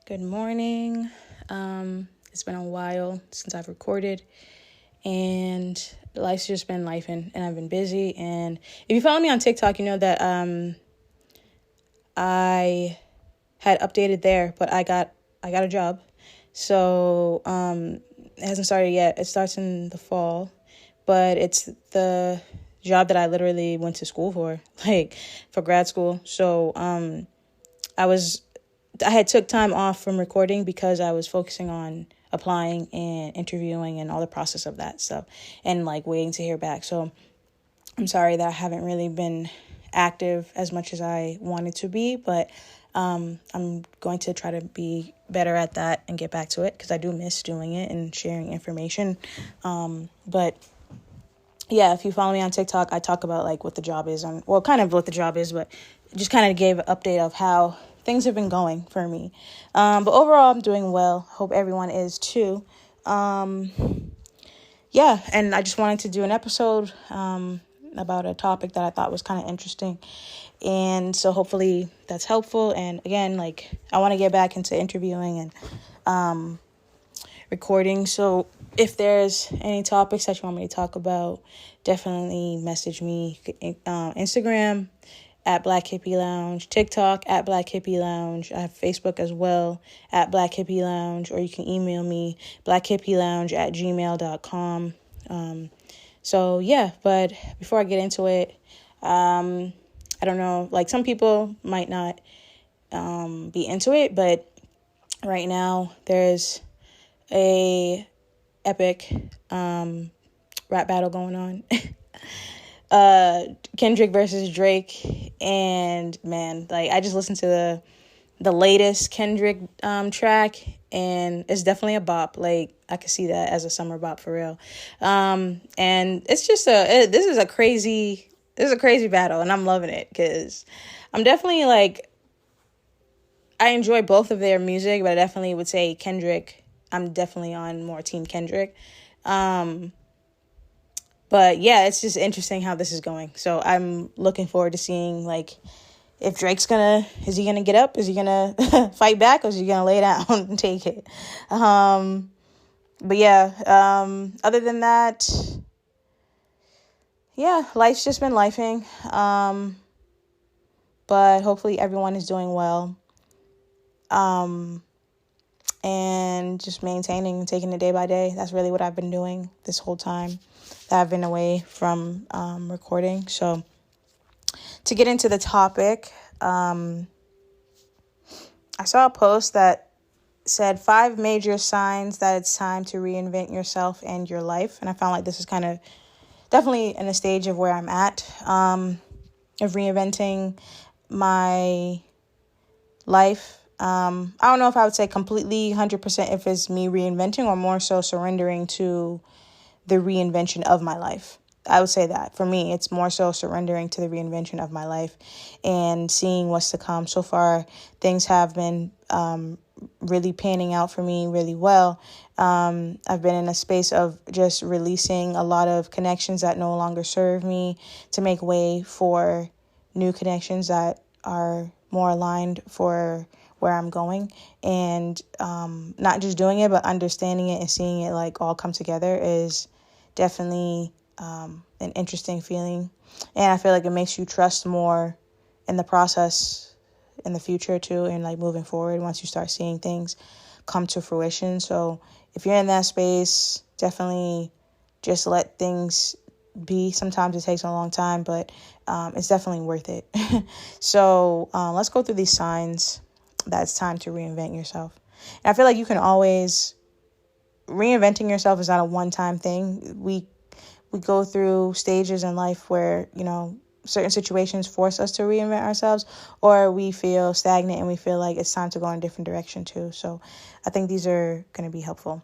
Good morning. It's been a while since I've recorded, and life's just been lifing, and I've been busy. And if you follow me on TikTok, you know that I had updated there, but I got a job, so it hasn't started yet. It starts in the fall, but it's the job that I literally went to school for, like for grad school. So I had took time off from recording because I was focusing on applying and interviewing and all the process of that stuff and like waiting to hear back. So I'm sorry that I haven't really been active as much as I wanted to be, but I'm going to try to be better at that and get back to it because I do miss doing it and sharing information. But yeah, if you follow me on TikTok, I talk about like what the job is kind of what the job is, but just kind of gave an update of how things have been going for me. But overall, I'm doing well. Hope everyone is too. Yeah, and I just wanted to do an episode about a topic that I thought was kind of interesting. And so hopefully that's helpful. And again, like I want to get back into interviewing and recording. So if there's any topics that you want me to talk about, definitely message me. Instagram at Black Hippie Lounge, TikTok at Black Hippie Lounge. I have Facebook as well at Black Hippie Lounge, or you can email me blackhippilounge@gmail.com. So yeah, but before I get into it, I don't know, like some people might not be into it, but right now there's a epic rap battle going on. Kendrick versus Drake, and man, like I just listened to the latest Kendrick track, and it's definitely a bop. Like I could see that as a summer bop for real. And it's just this is a crazy battle, and I'm loving it because I'm definitely like I enjoy both of their music, but I definitely would say Kendrick. I'm definitely on more Team Kendrick. But yeah, it's just interesting how this is going. So I'm looking forward to seeing like if Drake's is he gonna get up? Is he gonna fight back, or is he gonna lay down and take it? But yeah, other than that, yeah, life's just been lifing. But hopefully everyone is doing well. And just maintaining and taking it day by day. That's really what I've been doing this whole time that I've been away from recording. So to get into the topic, I saw a post that said 5 major signs that it's time to reinvent yourself and your life. And I found like this is kind of definitely in a stage of where I'm at, of reinventing my life. I don't know if I would say completely 100% if it's me reinventing or more so surrendering to the reinvention of my life. I would say that for me, it's more so surrendering to the reinvention of my life and seeing what's to come. So far, things have been really panning out for me really well. I've been in a space of just releasing a lot of connections that no longer serve me to make way for new connections that are more aligned for where I'm going, and not just doing it, but understanding it and seeing it like all come together is definitely an interesting feeling. And I feel like it makes you trust more in the process in the future too, and like moving forward once you start seeing things come to fruition. So if you're in that space, definitely just let things be. Sometimes it takes a long time, but it's definitely worth it. So let's go through these signs that it's time to reinvent yourself. And I feel like you can always, reinventing yourself is not a one-time thing. We go through stages in life where, you know, certain situations force us to reinvent ourselves, or we feel stagnant and we feel like it's time to go in a different direction too. So I think these are going to be helpful.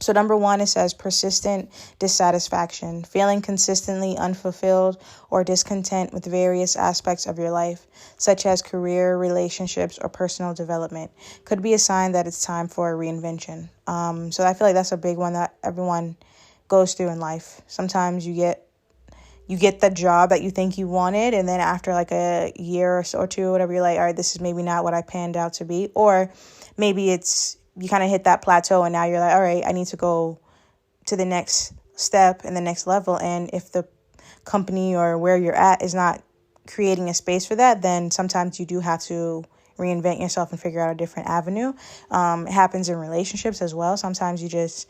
So number 1, it says persistent dissatisfaction, feeling consistently unfulfilled or discontent with various aspects of your life, such as career, relationships, or personal development, could be a sign that it's time for a reinvention. So I feel like that's a big one that everyone goes through in life. Sometimes you get you get the job that you think you wanted, and then after like a year or so or two, whatever, you're like, all right, this is maybe not what I panned out to be. Or maybe it's you kind of hit that plateau and now you're like, all right, I need to go to the next step and the next level. And if the company or where you're at is not creating a space for that, then sometimes you do have to reinvent yourself and figure out a different avenue. It happens in relationships as well. Sometimes you just,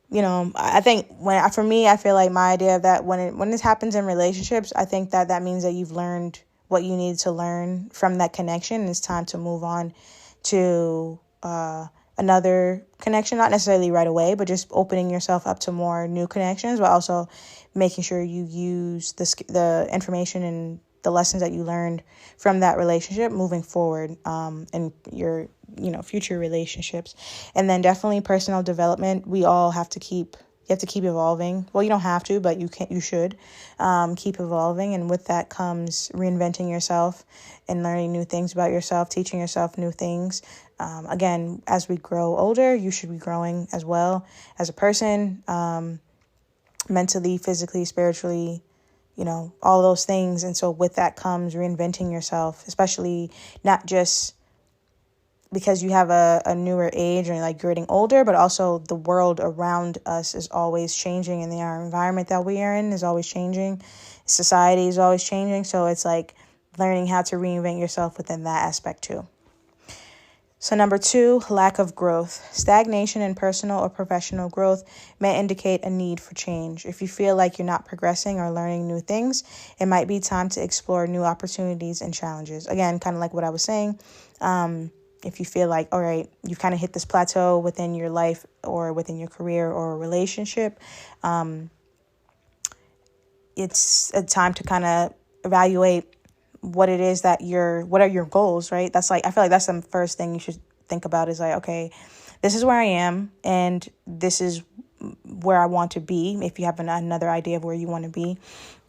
I think for me, I feel like my idea of that when this happens in relationships, I think that means that you've learned what you need to learn from that connection. And it's time to move on to another connection, not necessarily right away, but just opening yourself up to more new connections, but also making sure you use the information and the lessons that you learned from that relationship moving forward in your future relationships. And then definitely personal development. You have to keep evolving. Well, you don't have to, but you should keep evolving. And with that comes reinventing yourself and learning new things about yourself, teaching yourself new things. Again, as we grow older, you should be growing as well as a person, mentally, physically, spiritually, all those things. And so with that comes reinventing yourself, especially not just because you have a newer age and like you're getting older, but also the world around us is always changing, and our environment that we are in is always changing. Society is always changing. So it's like learning how to reinvent yourself within that aspect too. So 2, lack of growth. Stagnation in personal or professional growth may indicate a need for change. If you feel like you're not progressing or learning new things, it might be time to explore new opportunities and challenges. Again, kind of like what I was saying. If you feel like, all right, you've kind of hit this plateau within your life or within your career or a relationship, it's a time to kind of evaluate what it is what are your goals, right? I feel like that's the first thing you should think about is like, okay, this is where I am and this is where I want to be. If you have another idea of where you want to be,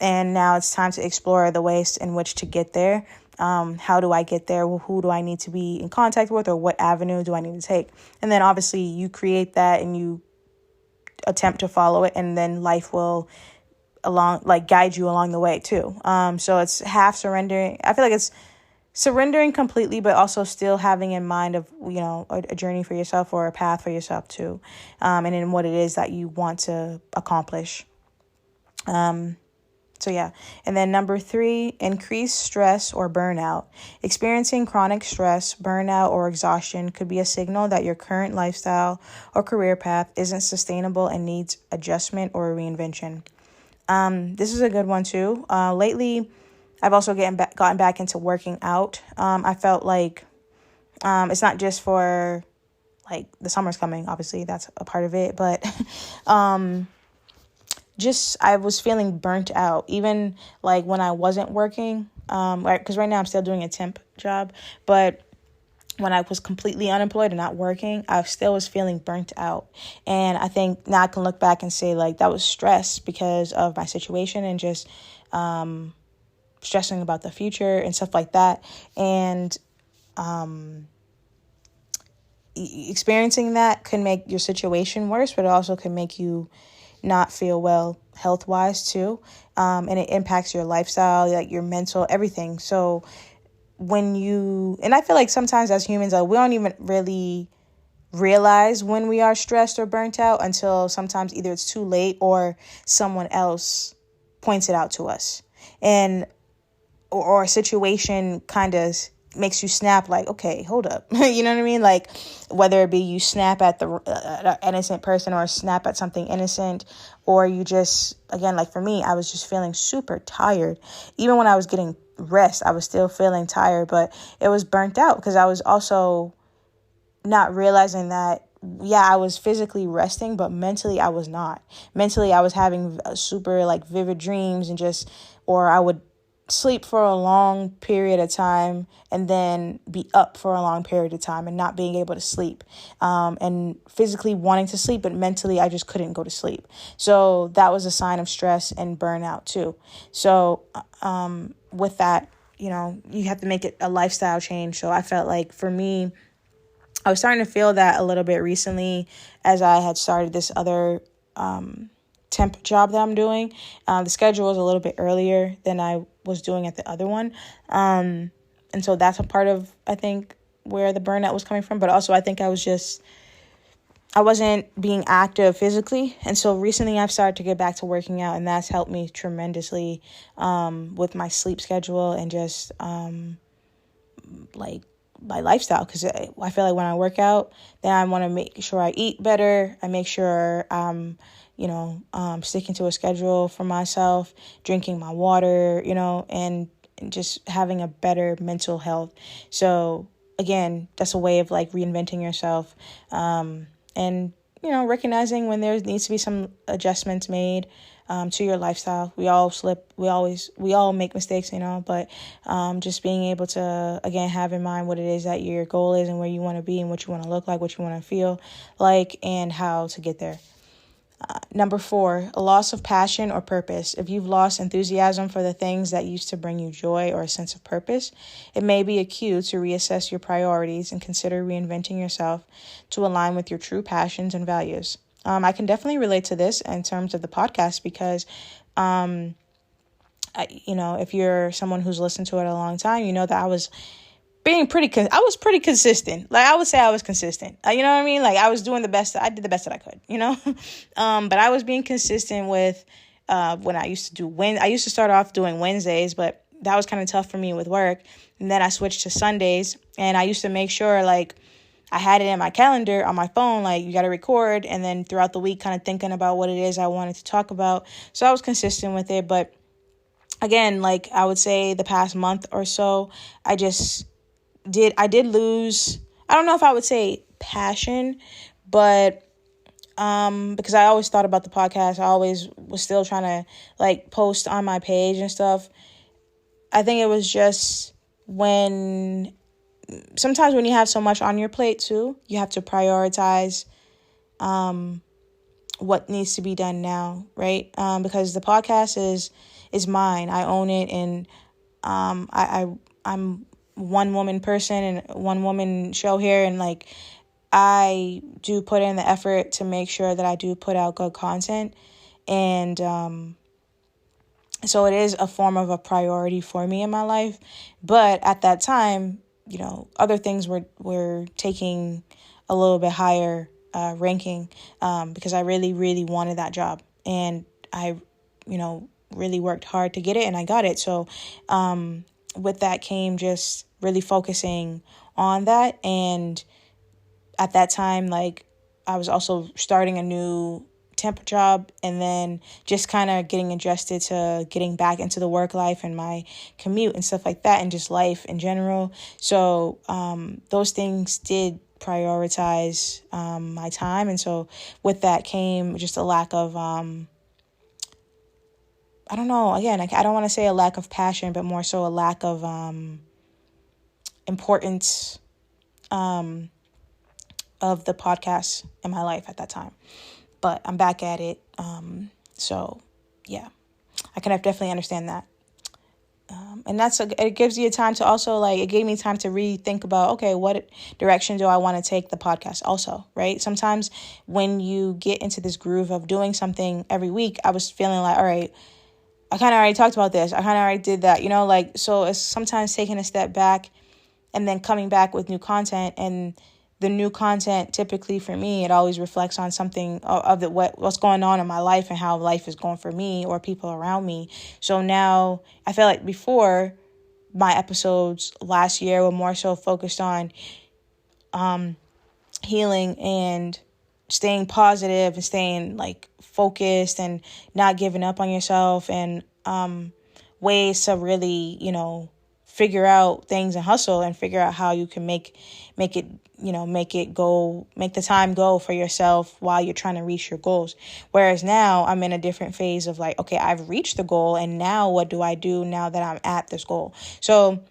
and now it's time to explore the ways in which to get there. How do I get there? Who do I need to be in contact with, or what avenue do I need to take? And then obviously you create that and you attempt to follow it, and then life will guide you along the way too. So it's half surrendering. I feel like it's surrendering completely, but also still having in mind of, a journey for yourself or a path for yourself too. And in what it is that you want to accomplish. So yeah. And then 3, increased stress or burnout. Experiencing chronic stress, burnout, or exhaustion could be a signal that your current lifestyle or career path isn't sustainable and needs adjustment or reinvention. This is a good one too. Lately, I've also gotten back into working out. I felt like it's not just for like the summer's coming. Obviously, that's a part of it. But I was feeling burnt out, even like when I wasn't working. Because right now I'm still doing a temp job, but when I was completely unemployed and not working, I still was feeling burnt out. And I think now I can look back and say like that was stress because of my situation and just stressing about the future and stuff like that. And experiencing that can make your situation worse, but it also can make you not feel well health-wise too. And it impacts your lifestyle, like your mental, everything. So and I feel like sometimes as humans, we don't even really realize when we are stressed or burnt out until sometimes either it's too late or someone else points it out to us. Or a situation kind of makes you snap like, okay, hold up. You know what I mean? Like whether it be you snap at the innocent person or snap at something innocent, or you just, again, like for me, I was just feeling super tired. Even when I was getting rest, I was still feeling tired, but it was burnt out because I was also not realizing that, I was physically resting, but mentally I was not. Mentally, I was having super like vivid dreams or I would sleep for a long period of time and then be up for a long period of time and not being able to sleep, and physically wanting to sleep, but mentally I just couldn't go to sleep. So that was a sign of stress and burnout too. So with that, you have to make it a lifestyle change. So I felt like for me, I was starting to feel that a little bit recently as I had started this other temp job that I'm doing. The schedule is a little bit earlier than I was doing at the other one. And so that's a part of, I think, where the burnout was coming from. But also I think I wasn't being active physically. And so recently I've started to get back to working out, and that's helped me tremendously with my sleep schedule and just like my lifestyle. Because I feel like when I work out, then I want to make sure I eat better. I make sure I'm, sticking to a schedule for myself, drinking my water, and just having a better mental health. So again, that's a way of like reinventing yourself. And, recognizing when there needs to be some adjustments made to your lifestyle. We all slip. We all make mistakes, but just being able to, again, have in mind what it is that your goal is and where you want to be and what you want to look like, what you want to feel like, and how to get there. Number 4, a loss of passion or purpose. If you've lost enthusiasm for the things that used to bring you joy or a sense of purpose, it may be a cue to reassess your priorities and consider reinventing yourself to align with your true passions and values. I can definitely relate to this in terms of the podcast because, if you're someone who's listened to it a long time, you know that I was pretty consistent. Like I would say I was consistent. You know what I mean? Like I was doing I did the best that I could, but I was being consistent with when I used to start off doing Wednesdays, but that was kind of tough for me with work. And then I switched to Sundays, and I used to make sure like I had it in my calendar on my phone, like you got to record, and then throughout the week kind of thinking about what it is I wanted to talk about. So I was consistent with it, but again, like I would say the past month or so, I did lose, I don't know if I would say passion, but because I always thought about the podcast, I always was still trying to like post on my page and stuff. I think it was just sometimes when you have so much on your plate too, you have to prioritize what needs to be done now, right? Because the podcast is mine. I own it, and I'm one woman person and one woman show here, and like I do put in the effort to make sure that I do put out good content, and so it is a form of a priority for me in my life. But at that time, other things were taking a little bit higher ranking because I really, really wanted that job, and I really worked hard to get it, and I got it. So with that came just really focusing on that. And at that time, like I was also starting a new temp job, and then just kind of getting adjusted to getting back into the work life and my commute and stuff like that, and just life in general. So those things did prioritize my time. And so with that came just a lack of I don't know, again, I don't want to say a lack of passion, but more so a lack of importance of the podcast in my life at that time. But I'm back at it. So yeah, I can definitely understand that. And it gives you time to also it gave me time to rethink about, okay, what direction do I want to take the podcast also, right? Sometimes when you get into this groove of doing something every week, I was feeling like, all right, I kind of already talked about this. I kind of already did that, so it's sometimes taking a step back and then coming back with new content. And the new content, typically for me, it always reflects on something of what's going on in my life and how life is going for me or people around me. So now I feel like before, my episodes last year were more so focused on healing and staying positive and staying focused and not giving up on yourself, and ways to really, figure out things and hustle and figure out how you can make the time go for yourself while you're trying to reach your goals. Whereas now I'm in a different phase of okay, I've reached the goal, and now what do I do now that I'm at this goal? So,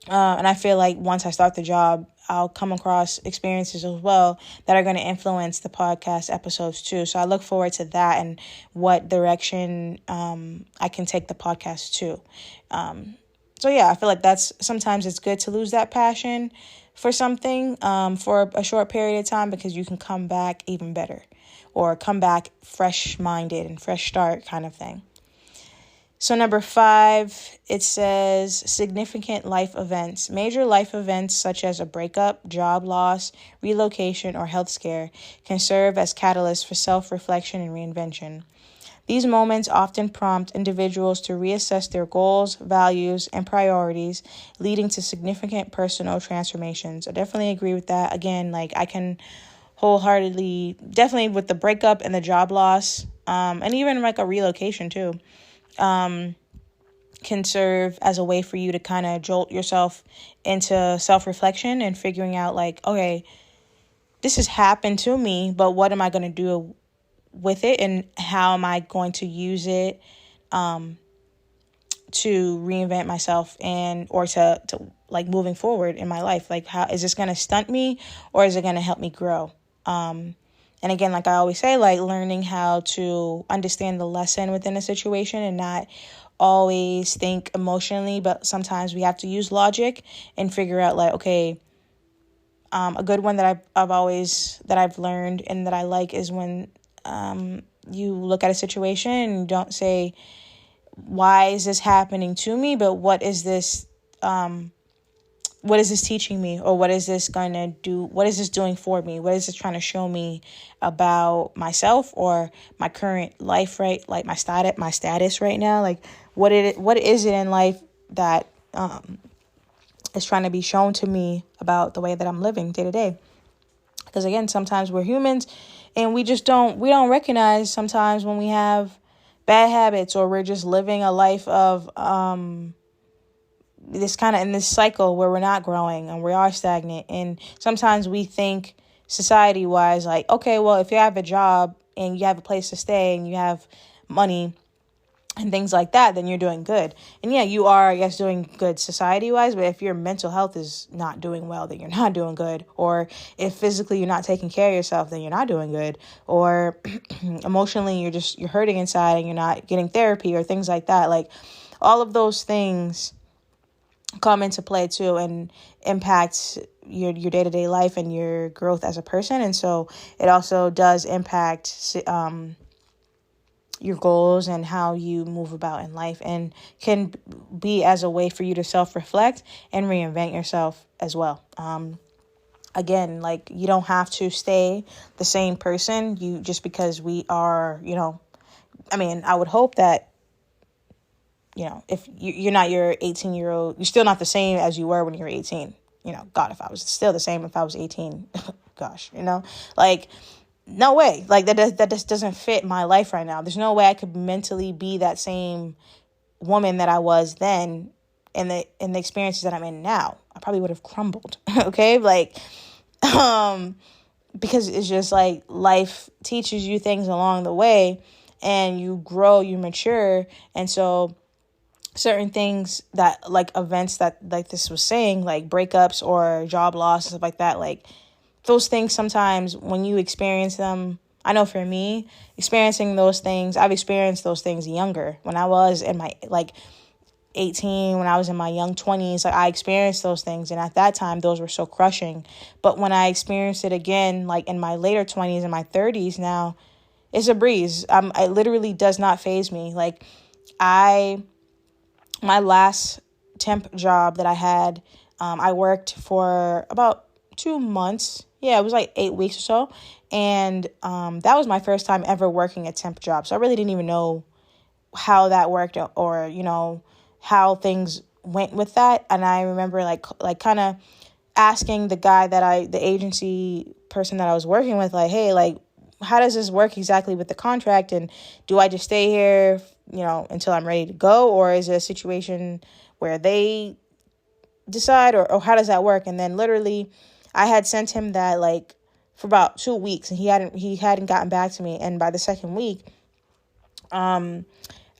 and I feel like once I start the job, I'll come across experiences as well that are going to influence the podcast episodes too. So I look forward to that and what direction I can take the podcast to. So yeah, I feel like sometimes it's good to lose that passion, for something for a short period of time, because you can come back even better, or come back fresh minded and fresh start kind of thing. So number 5, it says significant life events. Major life events such as a breakup, job loss, relocation, or health scare can serve as catalysts for self-reflection and reinvention. These moments often prompt individuals to reassess their goals, values, and priorities, leading to significant personal transformations. I definitely agree with that. Again, like I can wholeheartedly, definitely with the breakup and the job loss, and even like a relocation too, can serve as a way for you to kind of jolt yourself into self-reflection and figuring out like, okay, this has happened to me, but what am I going to do with it, and how am I going to use it to reinvent myself and or to like moving forward in my life? Like, how is this going to stunt me, or is it going to help me grow? And again, like I always say, like learning how to understand the lesson within a situation and not always think emotionally, but sometimes we have to use logic and figure out like, okay, a good one that I've learned and that I like is when you look at a situation and you don't say, why is this happening to me, but what is this teaching me, or what is this going to do? What is this doing for me? What is this trying to show me about myself or my current life, right? Like my status right now. Like what is it in life that is trying to be shown to me about the way that I'm living day to day? Because again, sometimes we're humans and we don't recognize sometimes when we have bad habits, or we're just living a life of this kind of in this cycle where we're not growing and we are stagnant. And sometimes we think society wise, like, okay, well, if you have a job and you have a place to stay and you have money and things like that, then you're doing good. And yeah, you are, I guess, doing good society wise. But if your mental health is not doing well, then you're not doing good. Or if physically you're not taking care of yourself, then you're not doing good. Or emotionally, you're hurting inside and you're not getting therapy or things like that. Like all of those things come into play too and impact your day-to-day life and your growth as a person. And so it also does impact your goals and how you move about in life, and can be as a way for you to self-reflect and reinvent yourself as well. Again, like you don't have to stay the same person just because we are, I mean, I would hope that if you're not your 18-year-old, you're still not the same as you were when you were 18. God, if I was still the same if I was 18, gosh, like, no way. Like that just doesn't fit my life right now. There's no way I could mentally be that same woman that I was then in the experiences that I'm in now. I probably would have crumbled. Okay. Like, because it's just like life teaches you things along the way and you grow, you mature. And so certain things that like events that like this was saying, like breakups or job loss, stuff like that, like those things sometimes when you experience them, I know for me, experiencing those things, I've experienced those things younger. When I was in my 18, when I was in my young 20s, like I experienced those things. And at that time, those were so crushing. But when I experienced it again, like in my later 20s and my 30s now, it's a breeze. It literally does not faze me. Like my last temp job that I had, I worked for about 2 months. Yeah, it was like 8 weeks or so. And that was my first time ever working a temp job. So I really didn't even know how that worked or, how things went with that. And I remember like kind of asking the agency person that I was working with, like, hey, like, how does this work exactly with the contract? And do I just stay here, until I'm ready to go? Or is it a situation where they decide or how does that work? And then literally I had sent him that like for about 2 weeks and he hadn't gotten back to me. And by the second week,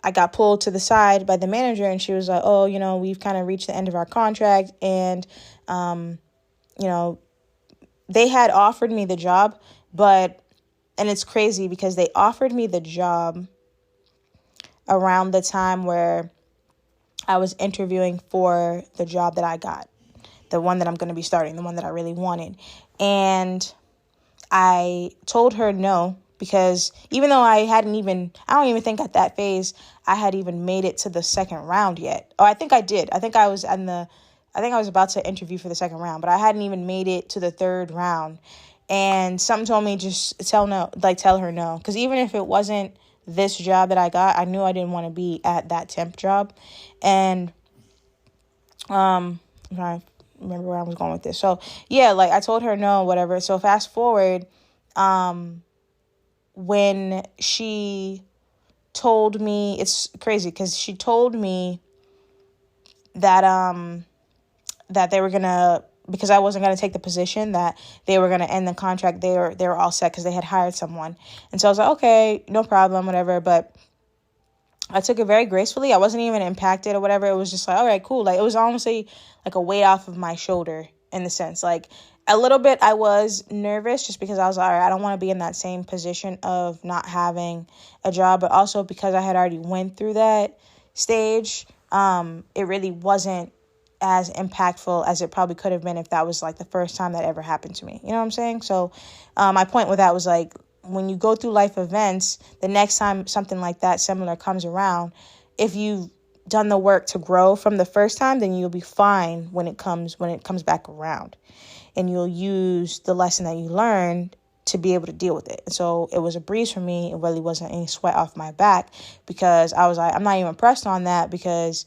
I got pulled to the side by the manager and she was like, oh, we've kind of reached the end of our contract. And, they had offered me the job, and it's crazy because they offered me the job around the time where I was interviewing for the job that I got. the one that I'm going to be starting, the one that I really wanted. And I told her no, because even though I don't even think at that phase I had even made it to the second round yet. Oh, I think I did. I think I was about to interview for the second round, but I hadn't even made it to the third round. And something told me just tell her no. Because even if it wasn't this job that I got, I knew I didn't want to be at that temp job. And I'm trying to remember where I was going with this. So yeah, like I told her no, whatever. So fast forward, when she told me, it's crazy because she told me that that they were gonna, because I wasn't gonna take the position, that they were gonna end the contract. They were all set because they had hired someone. And so I was like, okay, no problem, whatever. But I took it very gracefully. I wasn't even impacted or whatever. It was just like, all right, cool. Like, it was honestly like a weight off of my shoulder, in the sense. Like, a little bit I was nervous just because I was like, all right, I don't want to be in that same position of not having a job. But also because I had already went through that stage, it really wasn't as impactful as it probably could have been if that was like the first time that ever happened to me. You know what I'm saying? So my point with that was like, when you go through life events, the next time something like that similar comes around, if you've done the work to grow from the first time, then you'll be fine when it comes back around, and you'll use the lesson that you learned to be able to deal with it. And so it was a breeze for me. It really wasn't any sweat off my back, because I was like, I'm not even pressed on that, because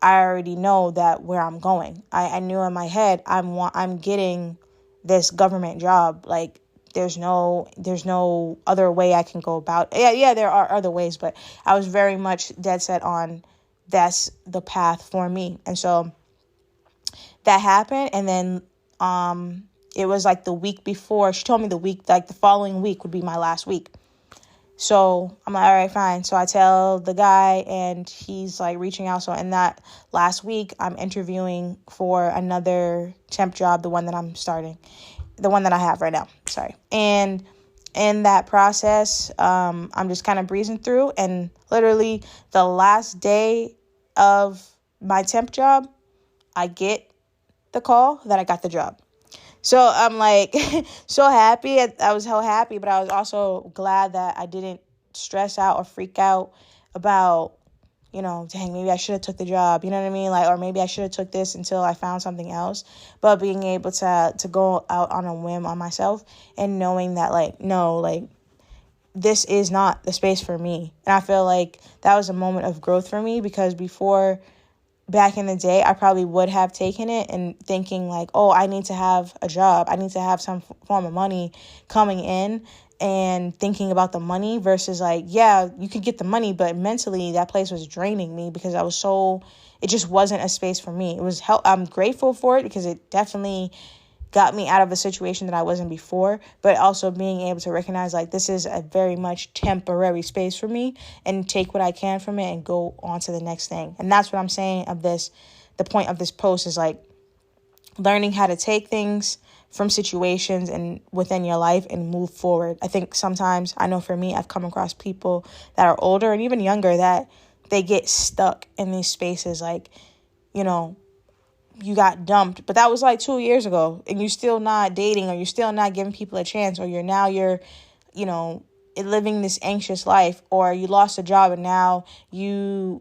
I already know that where I'm going. I knew in my head, I'm getting this government job. Like, there's no other way I can go about it. Yeah, there are other ways, but I was very much dead set on that's the path for me. And so that happened. And then it was like the week before, she told me the following week would be my last week. So I'm like, all right, fine. So I tell the guy, and he's like reaching out. So in that last week, I'm interviewing for another temp job, the one that I'm starting, the one that I have right now. Sorry. And in that process, I'm just kind of breezing through. And literally the last day of my temp job, I get the call that I got the job. So I'm like so happy. I was so happy, but I was also glad that I didn't stress out or freak out about, dang, maybe I should have took the job. You know what I mean? Like, or maybe I should have took this until I found something else. But being able to go out on a whim on myself, and knowing that, like, no, like, this is not the space for me. And I feel like that was a moment of growth for me, because before, back in the day, I probably would have taken it and thinking like, oh, I need to have a job. I need to have some form of money coming in, and thinking about the money versus like, yeah, you could get the money, but mentally that place was draining me, because it just wasn't a space for me. I'm grateful for it, because it definitely got me out of a situation that I was in before, but also being able to recognize like, this is a very much temporary space for me, and take what I can from it and go on to the next thing. And that's what I'm saying of this. The point of this post is like learning how to take things from situations and within your life and move forward. I think sometimes, I know for me, I've come across people that are older and even younger that they get stuck in these spaces. Like, you got dumped, but that was like 2 years ago, and you're still not dating, or you're still not giving people a chance, or you're living this anxious life, or you lost a job and now you're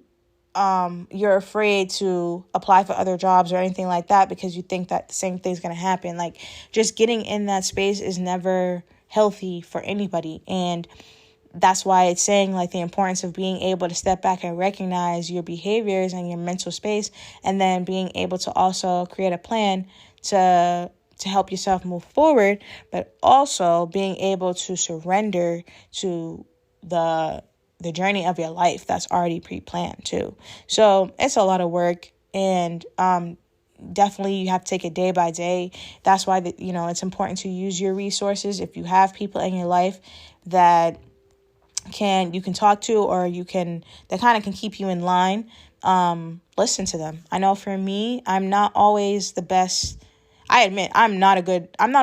afraid to apply for other jobs or anything like that, because you think that the same thing's going to happen. Like, just getting in that space is never healthy for anybody. And that's why it's saying like the importance of being able to step back and recognize your behaviors and your mental space, and then being able to also create a plan to help yourself move forward, but also being able to surrender to the journey of your life that's already pre-planned too. So it's a lot of work, and definitely you have to take it day by day. That's why it's important to use your resources. If you have people in your life that you can talk to, or that kind of can keep you in line, listen to them. I know for me, I'm not always the best. I admit I'm not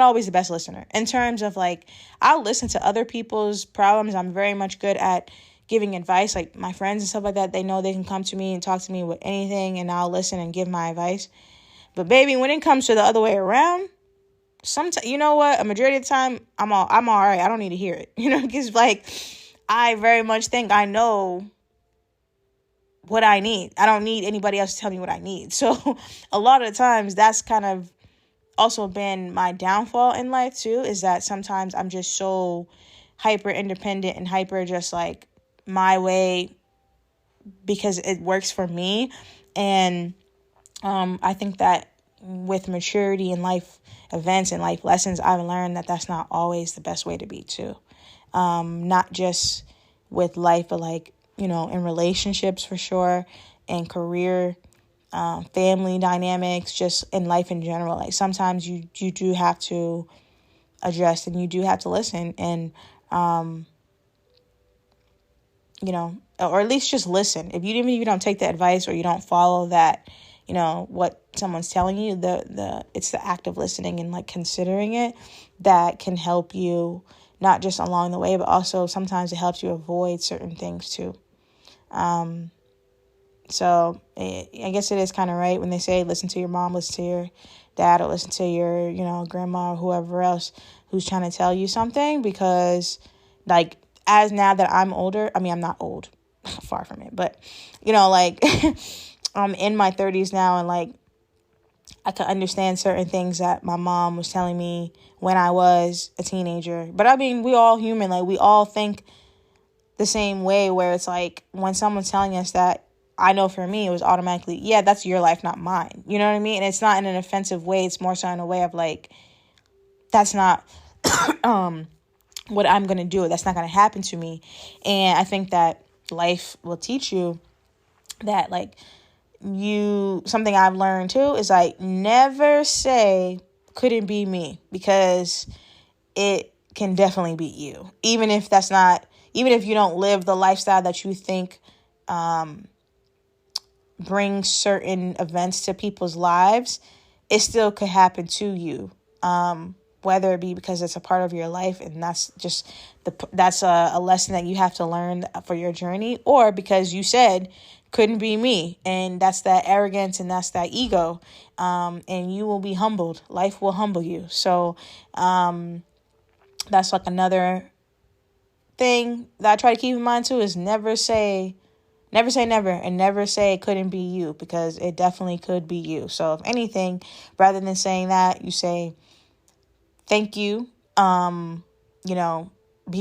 always the best listener in terms of like, I'll listen to other people's problems. I'm very much good at giving advice. Like my friends and stuff like that, they know they can come to me and talk to me with anything, and I'll listen and give my advice. But baby, when it comes to the other way around, sometimes, you know what? A majority of the time, I'm all right. I don't need to hear it, because like I very much think I know what I need. I don't need anybody else to tell me what I need. So a lot of the times, that's kind of also been my downfall in life too, is that sometimes I'm just so hyper independent and hyper just like my way because it works for me. And I think that with maturity and life events and life lessons, I've learned that that's not always the best way to be too. Not just with life, but like, in relationships for sure, and career, family dynamics, just in life in general. Like sometimes you do have to adjust and you do have to listen and, or at least just listen. Even if you don't take the advice or you don't follow that, what someone's telling you, it's the act of listening and like considering it that can help you not just along the way, but also sometimes it helps you avoid certain things too. So I guess it is kind of right when they say, listen to your mom, listen to your dad, or listen to your, grandma or whoever else who's trying to tell you something, because like, as now that I'm older, I mean, I'm not old, far from it, but like I'm in my 30s now, and like I can understand certain things that my mom was telling me when I was a teenager. But I mean, we all human, like we all think the same way, where it's like when someone's telling us that, I know for me, it was automatically, yeah, that's your life, not mine. You know what I mean? And it's not in an offensive way. It's more so in a way of like, that's not what I'm going to do. That's not going to happen to me. And I think that life will teach you that, like, something I've learned too is like, never say couldn't be me, because it can definitely be you. Even if you don't live the lifestyle that you think, brings certain events to people's lives, it still could happen to you. Whether it be because it's a part of your life and that's just that's a lesson that you have to learn for your journey, or because you said couldn't be me, and that's that arrogance and that's that ego, and you will be humbled. Life will humble you. So that's like another thing that I try to keep in mind too, is never say never, and never say it couldn't be you, because it definitely could be you. So if anything, rather than saying that, you say thank you, be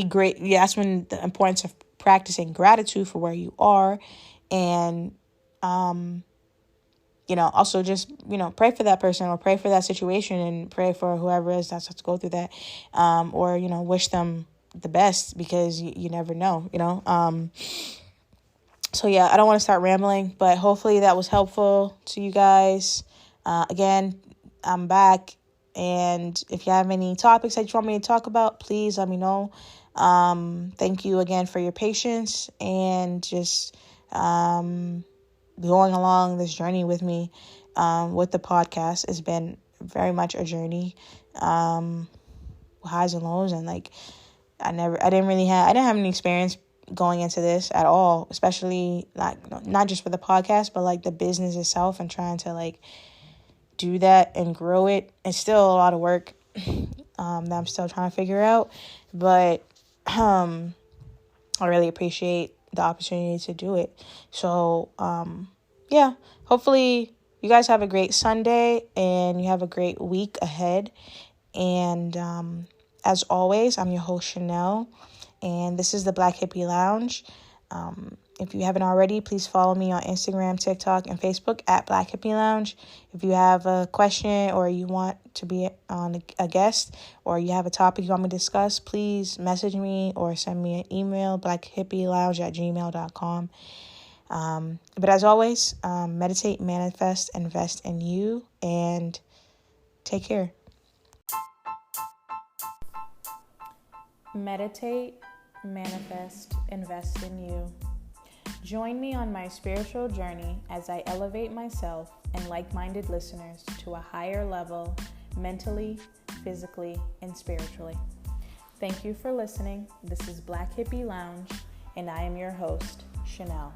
great. Yeah, that's when the importance of practicing gratitude for where you are. And, also just, pray for that person, or pray for that situation, and pray for whoever is that's to go through that. Or, wish them the best, because you never know, So yeah, I don't want to start rambling, but hopefully that was helpful to you guys. Again, I'm back. And if you have any topics that you want me to talk about, please let me know. Thank you again for your patience and just going along this journey with me with the podcast. It's been very much a journey, highs and lows, and like I didn't have any experience going into this at all, especially not just for the podcast, but like the business itself, and trying to like do that and grow it. It's still a lot of work that I'm still trying to figure out, but I really appreciate the opportunity to do it. So yeah, hopefully you guys have a great Sunday and you have a great week ahead. And as always, I'm your host, Chanel, and this is the Black Hippie Lounge. If you haven't already, please follow me on Instagram, TikTok, and Facebook at Black Hippie Lounge. If you have a question, or you want to be on a guest, or you have a topic you want me to discuss, please message me or send me an email, blackhippilounge@gmail.com. But as always, meditate, manifest, invest in you, and take care. Meditate, manifest, invest in you. Join me on my spiritual journey as I elevate myself and like-minded listeners to a higher level, mentally, physically, and spiritually. Thank you for listening. This is Black Hippie Lounge, and I am your host, Chanel.